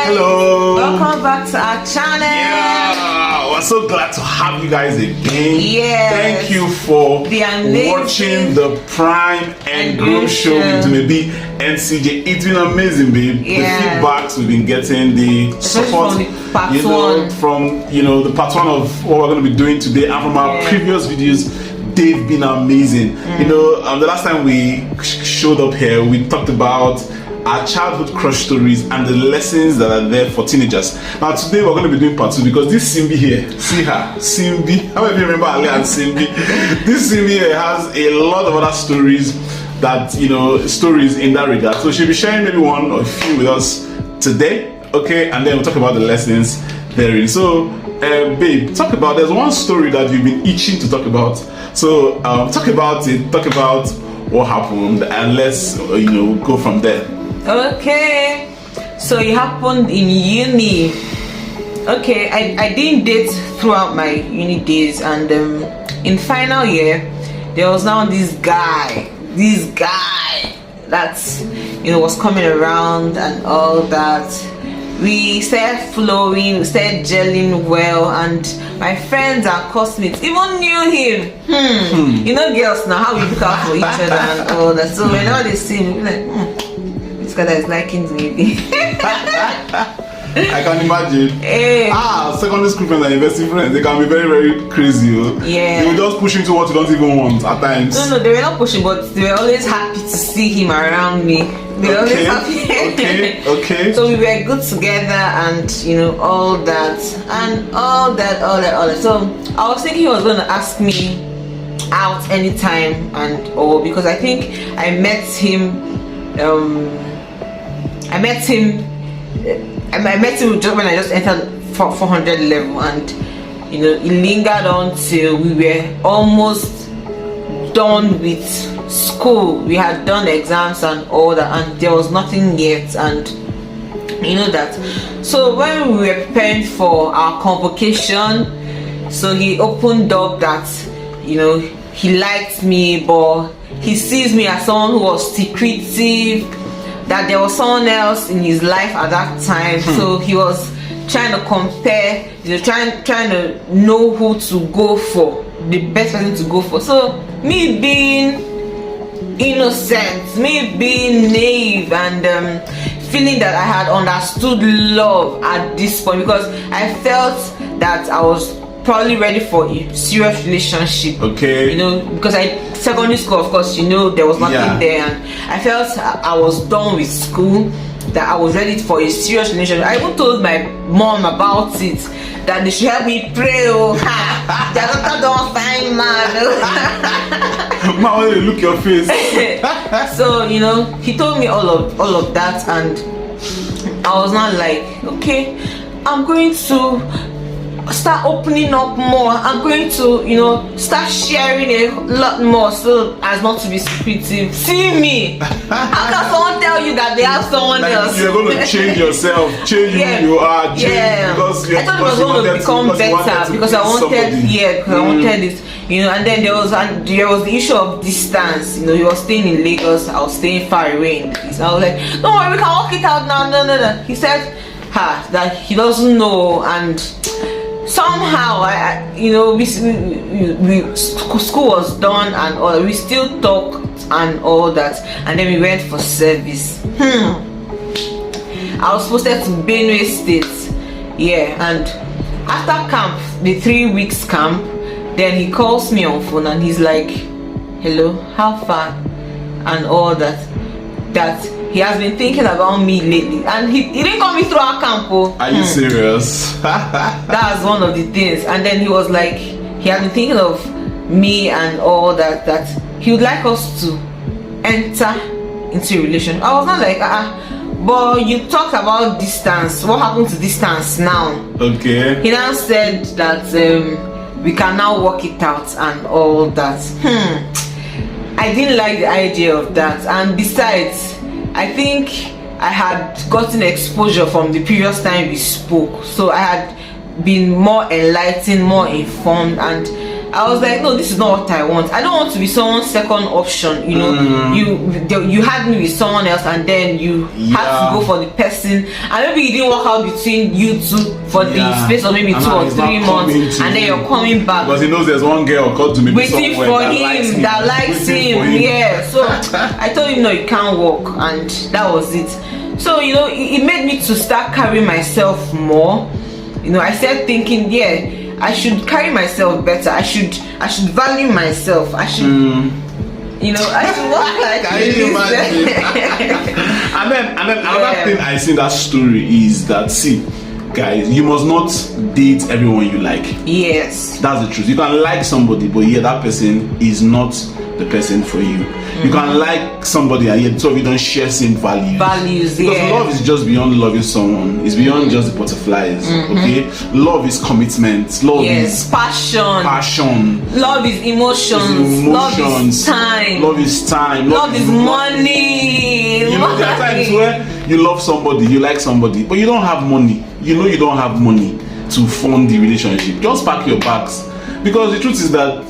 guys. Hello. Welcome back to our channel. Yeah, we're so glad to have you guys again. Yes. Thank you for watching the Prime and Groom show with Dumebi and Cjay. It's been amazing, babe. Yeah. The feedbacks we've been getting, the support from the part from the part one of what we're going to be doing today, and from our previous videos. They've been amazing. The last time we showed up here, we talked about our childhood crush stories and the lessons that are there for teenagers. Now today we're going to be doing part two because this Simbi here, see her, Simbi. How many of you remember Ali and Simbi? This Simbi here has a lot of other stories that stories in that regard. So she'll be sharing maybe one or a few with us today, okay? And then we'll talk about the lessons therein. So, babe, there's one story that you've been itching to talk about. So talk about it, talk about what happened, and let's go from there. Okay, so it happened in uni. Okay, I didn't date throughout my uni days, and in final year there was now this guy that was coming around and all that. We started flowing, we started gelling well, and my friends and classmates even knew him. Girls now, how we look out for each other and all that. So whenever they see him, we're like, this guy that is liking me. I can imagine. Secondary school friends and university friends, they can be very, very crazy. Yeah. They will just push into what you don't even want at times. No, they were not pushing, but they were always happy to see him around me. They were always happy. Okay. So we were good together, and all that. So I was thinking he was going to ask me out anytime because I think I met him just when I just entered 400 level, and it lingered on till we were almost done with school. We had done exams and all that, and there was nothing yet, and that. So when we were preparing for our convocation, so he opened up that he liked me, but he sees me as someone who was secretive, that there was someone else in his life at that time. So he was trying to compare, trying to know who to go for, the best person to go for. So me being innocent, me being naive, and feeling that I had understood love at this point, because I felt that I was probably ready for a serious relationship. Okay. Because secondary school, of course, there was nothing there, and I felt I was done with school, that I was ready for a serious relationship. I even told my mom about it, that they should help me pray. Their daughter don't find man. Man, when they look your face. So he told me all of that, and I was not like, okay, I'm going to start opening up more. I'm going to start sharing a lot more, so as not to be secretive. See me. How can someone tell you that they have someone else? You're going to change yourself, change who you are, because I thought it was going to become better, because I wanted I wanted it. And then there was the issue of distance. He was staying in Lagos, I was staying far away in the east. I was like, don't worry, we can work it out now. No. He said that he doesn't know, and somehow school was done and all. We still talked and all that, and then we went for service. I was posted to Benue State, and after camp, the 3 weeks camp, then he calls me on phone and he's like, hello, how far, and all that he has been thinking about me lately, and he didn't call me through our camp. Are you serious? That's one of the things. And then he was like, he has been thinking of me and all that he would like us to enter into a relationship. I was not like, but you talked about distance. What happened to distance now? Okay. He now said that we can now work it out and all that. I didn't like the idea of that, and besides, I think I had gotten exposure from the previous time we spoke, so I had been more enlightened, more informed, and I was like, no, this is not what I want. I don't want to be someone's second option. You know, you had me with someone else, and then you had to go for the person, and maybe it didn't work out between you two for the space of maybe 2 or 3 months, and then you're coming back because he knows there's one girl called Dumebi waiting for him that likes him. Yeah, so I told him no, it can't work, and that was it. So you know, it made me to start carrying myself more. You know, I started thinking, yeah, I should carry myself better. I should value myself. I should, you know, I should work like this. and then another thing I see in that story is that, see, guys, you must not date everyone you like. Yes, that's the truth. You can like somebody, but yeah, that person is not the person for you. You can like somebody and yet two of you don't share same values. Because love is just beyond loving someone. It's beyond just the butterflies. Okay, love is commitment. Love is passion. Love is emotions. Love is time. Love is money. You know, there are times where you love somebody, you like somebody, but you don't have money. You know you don't have money to fund the relationship. Just pack your bags. Because the truth is that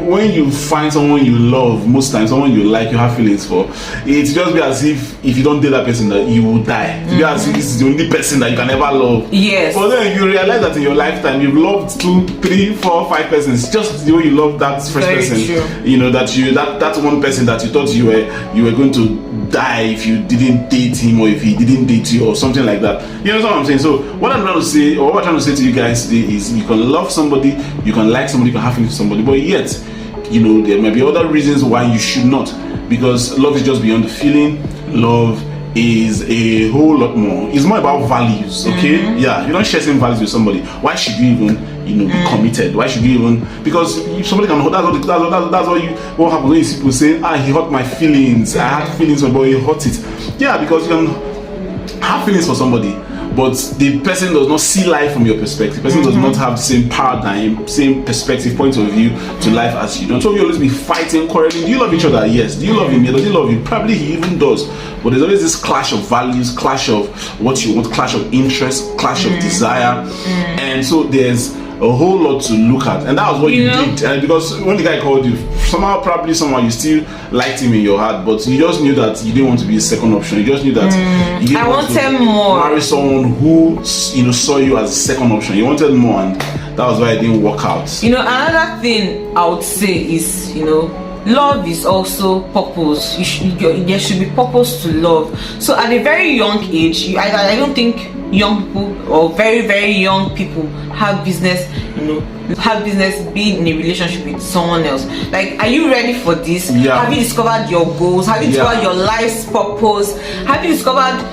when you find someone you love, most times someone you like, you have feelings for, it's just be as if you don't date that person that you will die. It's be as if this is the only person that you can ever love. Yes. But then you realize that in your lifetime you've loved 2, 3, 4, 5 persons. Just the way you love that first person. True. You know that one person that you thought you were going to die if you didn't date him, or if he didn't date you, or something like that. You know what I'm saying? So what I'm trying to say, or what I'm trying to say to you guys today is, you can love somebody, you can like somebody, you can have feelings for somebody, but yet, you know, there might be other reasons why you should not, because love is just beyond the feeling. Love is a whole lot more. It's more about values. Okay, yeah, you don't share same values with somebody. Why should you even, you know, be committed? Why should you even? Because if somebody can, that's what happens when you see people saying, he hurt my feelings. I had feelings for, but he hurt it. Yeah, because you can have feelings for somebody, but the person does not see life from your perspective. The person does not have the same paradigm, same perspective, point of view to life as you. Don't you always be fighting, quarreling? Do you love each other? Yes. Do you love him? Does he love you? Probably he even does. But there's always this clash of values, clash of what you want, clash of interest, clash of desire, and so there's a whole lot to look at, and that was what you did. And because when the guy called you, somehow you still liked him in your heart, but you just knew that you didn't want to be a second option. You just knew that you didn't want to marry someone who, you know, saw you as a second option. You wanted more, and that was why it didn't work out. You know, another thing I would say is, you know, love is also purpose. There should be purpose to love. So at a very young age, I don't think young people or very, very young people have business, you know, being in a relationship with someone else. Like, are you ready for this? Have you discovered your goals? Have you discovered your life's purpose? Have you discovered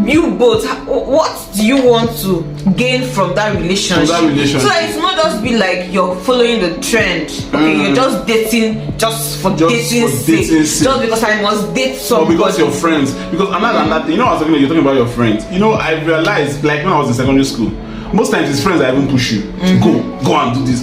you both, what do you want to gain from that relationship? So it's not just be like you're following the trend. Okay, you're just dating just for dating sake. Just because I must date somebody. Or because you're friends. Because another thing, you know, you're talking about your friends. You know, I realized, like when I was in secondary school, most times his friends that even push you. Go and do this.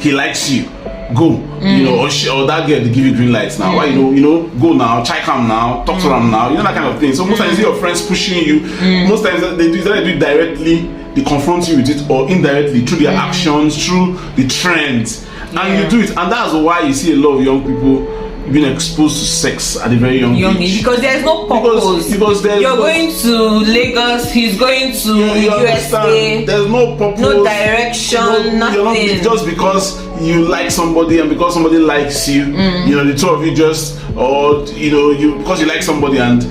He likes you. Go, you know, or that girl, they give you green lights now. Why, you know, go now, check him now, talk to them now, you know, that kind of thing. So most times you see your friends pushing you. Most times they do it directly, they confront you with it, or indirectly through their actions, through the trends, and you do it. And that's why you see a lot of young people being exposed to sex at a very young age. Because there's no purpose. Because you're going to Lagos, he's going to USA. There's no purpose, no direction, nothing. Just because you like somebody and because somebody likes you, you know, the two of you just, or you know, because you like somebody and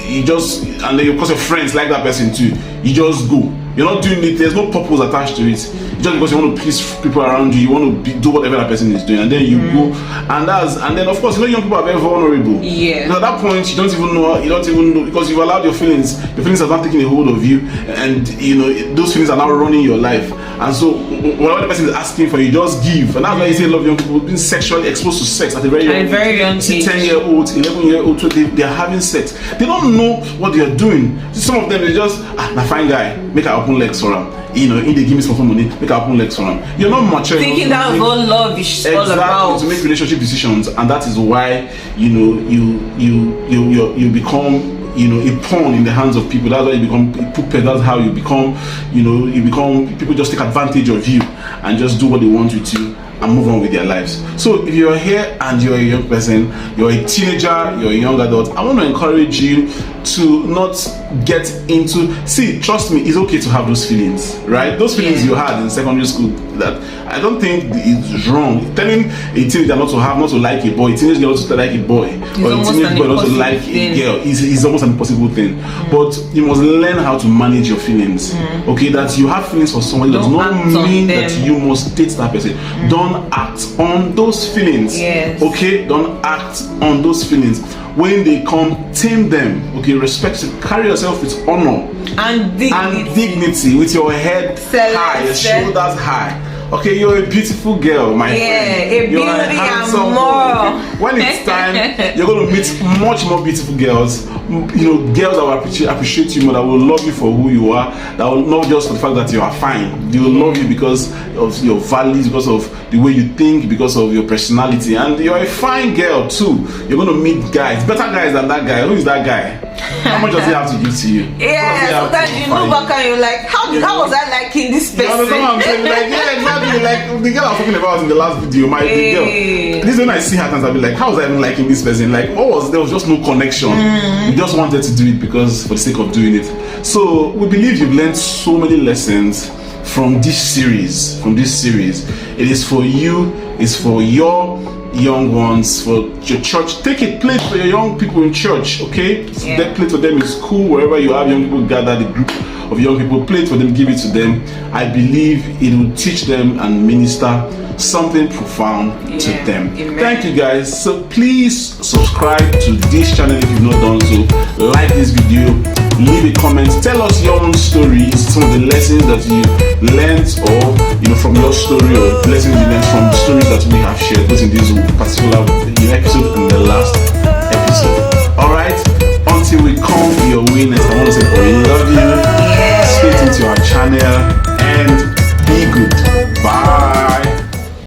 you just, and then because your friends like that person too, you just go. You're not doing it. There's no purpose attached to it. Just because you want to please people around you, you want to do whatever that person is doing, and then you go, and then of course, you know, young people are very vulnerable. Yeah. At that point, you don't even know because you've allowed your feelings. Your feelings are not taking a hold of you, and you know those feelings are now running your life. And so, whatever the person is asking for, you just give, and that's why you see a lot of young people being sexually exposed to sex at a very young age. 10-year-olds, 11-year-olds, they're having sex. They don't know what they are doing. Some of them, they just a fine guy, make an open legs for him. You know, in they give me some money, make an open legs for him. You're not mature. Thinking that's what love is all about. To make relationship decisions, and that is why you become, you know, a pawn in the hands of people. That's why you become a puppet. That's how you become, you know, people just take advantage of you and just do what they want you to, and move on with their lives. So if you're here and you're a young person, you're a teenager, you're a young adult, I want to encourage you to not get into, see, trust me, it's okay to have those feelings, right? Those feelings you had in secondary school, that I don't think it's wrong. Telling a teenager not to like a boy, a teenage girl not to like a boy, or a teenage boy not to like a girl is almost an impossible thing. But you must learn how to manage your feelings. Okay, that you have feelings for someone does not mean that you must date that person. Don't act on those feelings. Okay, don't act on those feelings. When they come, tame them. Okay, respect it. Carry yourself with honor and dignity, with your head high, your shoulders high. Okay, you're a beautiful girl, my friend. A beauty and more. When it's time, you're going to meet much more beautiful girls. You know, girls that will appreciate you more, that will love you for who you are, that will not just for the fact that you are fine. They will love you because of your values, because of the way you think, because of your personality. And you're a fine girl too. You're going to meet guys, better guys than that guy. Who is that guy? How much does he have to give to you? Sometimes you look back and you're like, how was I liking this person? You understand what I'm saying? Like, yeah, exactly. Like the girl I was talking about in the last video, the girl. This is when I see her and I'll be like, how was I even liking this person? Like, there was just no connection. You just wanted to do it because for the sake of doing it. So we believe you've learned so many lessons from this series. It is for you, it's for your young ones, for your church. Take it, play it for your young people in church, okay? Play it for them in school, wherever you have young people gather, the group of young people, play it for them, give it to them. I believe it will teach them and minister something profound to them. Amen. Thank you guys. So please subscribe to this channel if you've not done so. Like this video, leave a comment, tell us your own stories, some of the lessons that you learned, or from your story, or lessons you learned from the stories that we have shared, both in this particular episode and the last